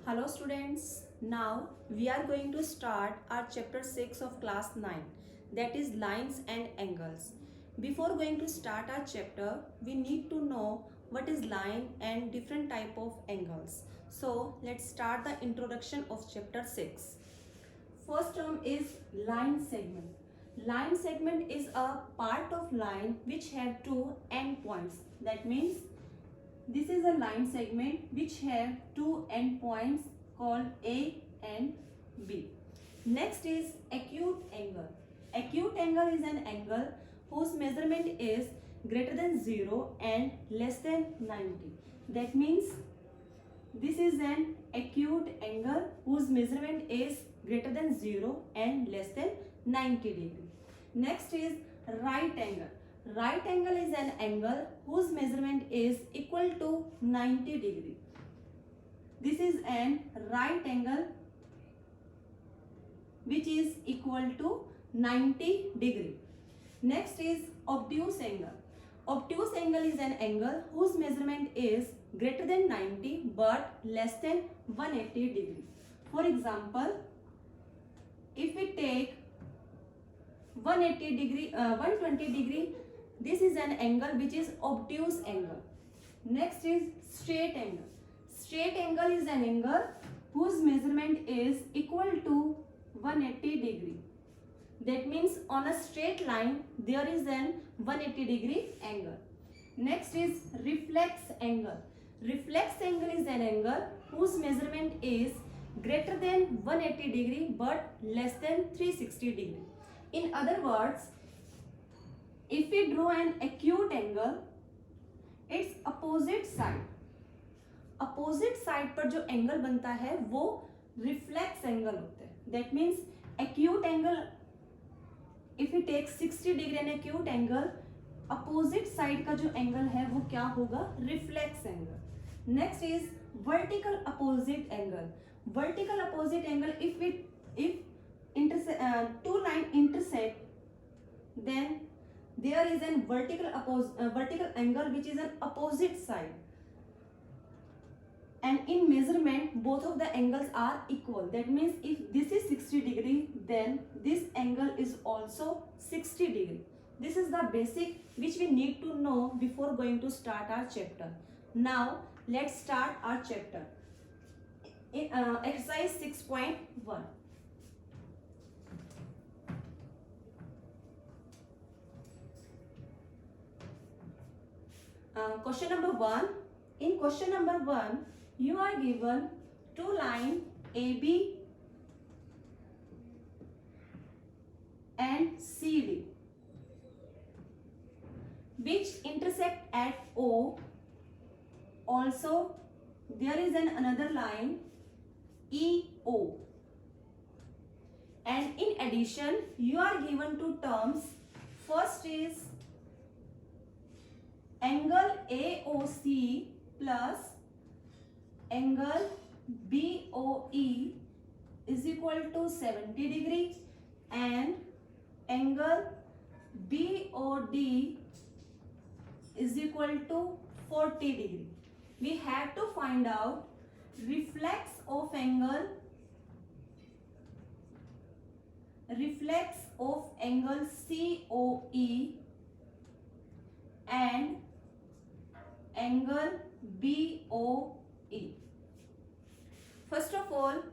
Hello students, now we are going to start our chapter 6 of class 9, that is lines and angles. Before going to start our chapter, we need to know what is line and different type of angles. So let's start the introduction of chapter 6. First term is line segment. Line segment is a part of line which have two endpoints. That means this is a line segment which have two endpoints called A and B. Next is acute angle. Acute angle is an angle whose measurement is greater than 0 and less than 90. That means this is an acute angle whose measurement is greater than 0 and less than 90 degree. Next is right angle. Right angle is an angle whose measurement is equal to 90 degree. This is an right angle which is equal to 90 degree. Next is obtuse angle. Obtuse angle is an angle whose measurement is greater than 90 but less than 180 degree. For example, if we take 120 degree, this is an angle which is obtuse angle. Next is straight angle. Straight angle is an angle whose measurement is equal to 180 degree. That means on a straight line there is an 180 degree angle. Next is reflex angle. Reflex angle is an angle whose measurement is greater than 180 degree but less than 360 degree. In other words, if we draw an acute angle, its opposite side पर जो angle बनता है वो reflex angle होता है. That means acute angle, if we take 60 degree an acute angle, opposite side का जो angle है वो क्या होगा? Reflex angle. Next is vertical opposite angle. Vertical opposite angle, if two lines intersect, then there is a vertical angle which is an opposite side, and in measurement both of the angles are equal. That means if this is 60 degree, then this angle is also 60 degree. This is the basic which we need to know before going to start our chapter. Now let's start our chapter. Exercise 6.1. Question number 1. In question number 1, you are given two lines AB and CD which intersect at O. Also, there is another line EO. And in addition, you are given two terms. First is angle AOC plus angle BOE is equal to 70 degree and angle BOD is equal to 40 degree. We have to find out reflex of angle COE and angle BOE. First of all,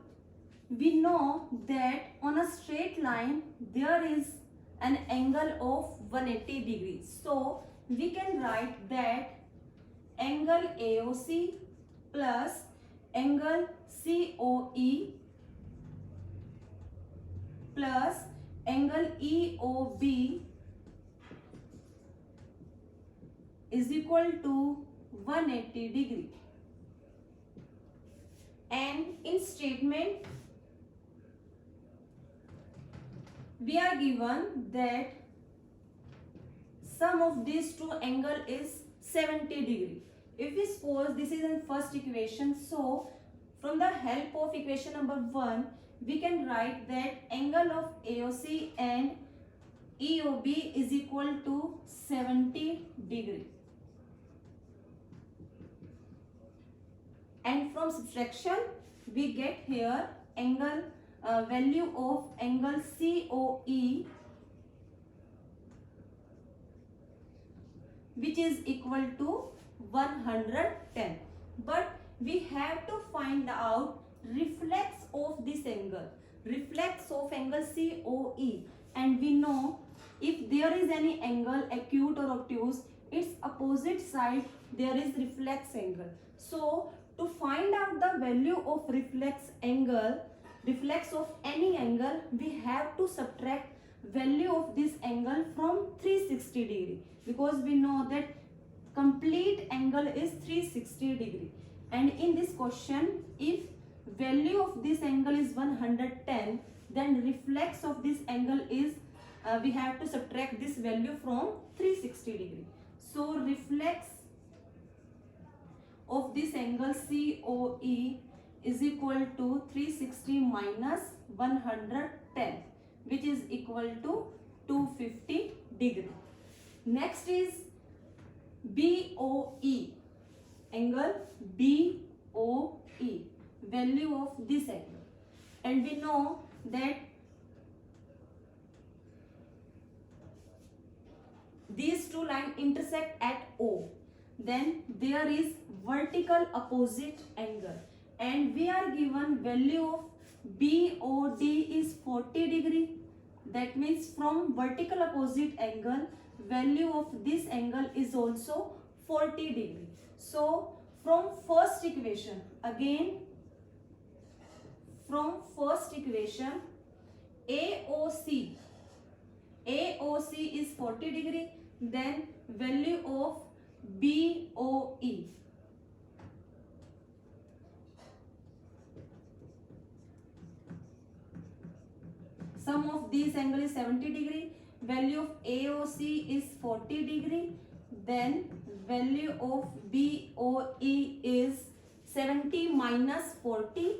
we know that on a straight line there is an angle of 180 degrees. So we can write that angle AOC plus angle COE plus angle EOB is equal to 180 degree. And in statement we are given that sum of these two angle is 70 degree. If we suppose this is in first equation, so from the help of equation number 1 we can write that angle of AOC and EOB is equal to 70 degree. And from subtraction we get here angle value of angle COE, which is equal to 110. But we have to find out reflex of this angle, reflex of angle COE, and we know if there is any angle acute or obtuse, its opposite side there is reflex angle. So to find out the value of reflex angle, reflex of any angle, we have to subtract value of this angle from 360 degree, because we know that complete angle is 360 degree. And in this question, if value of this angle is 110, then reflex of this angle is we have to subtract this value from 360 degree. So reflex of this angle COE is equal to 360 minus 110, which is equal to 250 degree. Next is BOE, angle BOE, value of this angle. And we know that these two lines intersect at O. Then there is vertical opposite angle, and we are given value of BOD is 40 degree. That means from vertical opposite angle, value of this angle is also 40 degree. So from first equation, again from first equation, AOC is 40 degree, then value of BOE, sum of these angle is 70 degree, value of AOC is 40 degree, then value of BOE is 70 minus 40,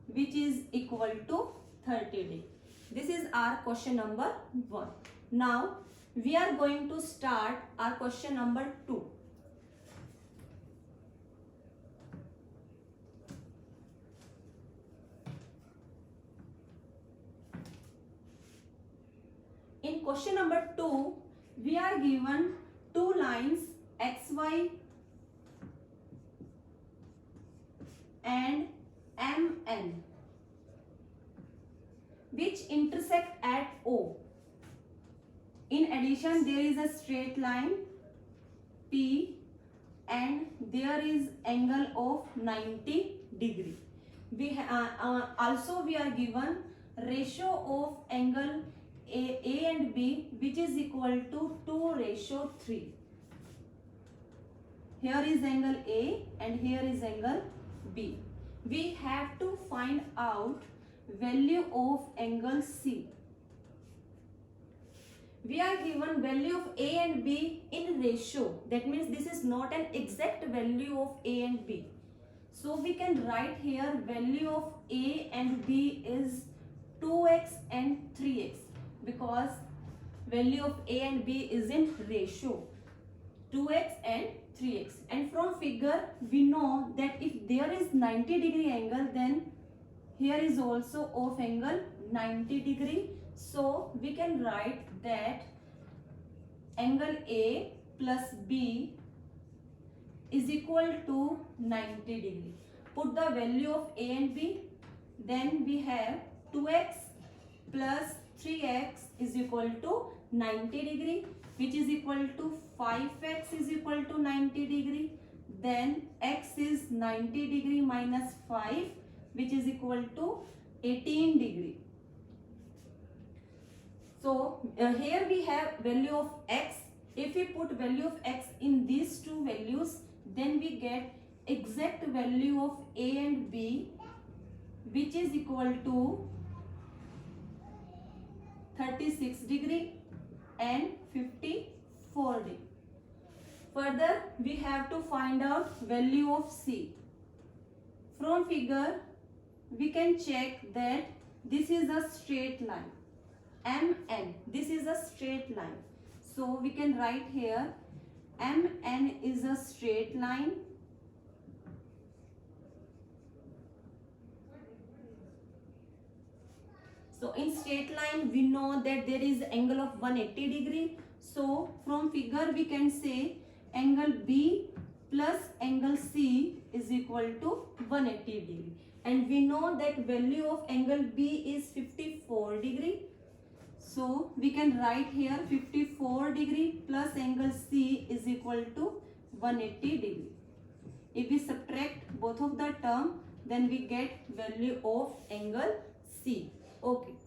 which is equal to 30 degree. This is our question number 1. Now we are going to start our question number 2. In question number 2, we are given two lines XY and MN, which intersect at O. In addition, there is a straight line P and there is angle of 90 degree. Also we are given ratio of angle A and B, which is equal to 2:3. Here is angle A and here is angle B. We have to find out value of angle C. We are given value of A and B in ratio. That means this is not an exact value of A and B. So we can write here value of A and B is 2x and 3x, because value of A and B is in ratio 2x and 3x. And from figure we know that if there is 90 degree angle, then here is also of angle 90 degree. So we can write that angle A plus B is equal to 90 degree. Put the value of A and B, then we have 2x plus 3x is equal to 90 degree, which is equal to 5x is equal to 90 degree. Then x is 90 degree minus 5, which is equal to 18 degree. So here we have value of x. If we put value of x in these two values, then we get exact value of A and B, which is equal to 36 degree and 54 degree. Further, we have to find out value of C. From figure, we can check that this is a straight line. MN, this is a straight line. So we can write here MN is a straight line So in straight line we know that there is angle of 180 degree. So from figure we can say angle B plus angle C is equal to 180 degree. And we know that value of angle B is 54 degree. So we can write here 54 degree plus angle C is equal to 180 degree. If we subtract both of the term, then we get value of angle C. Okay.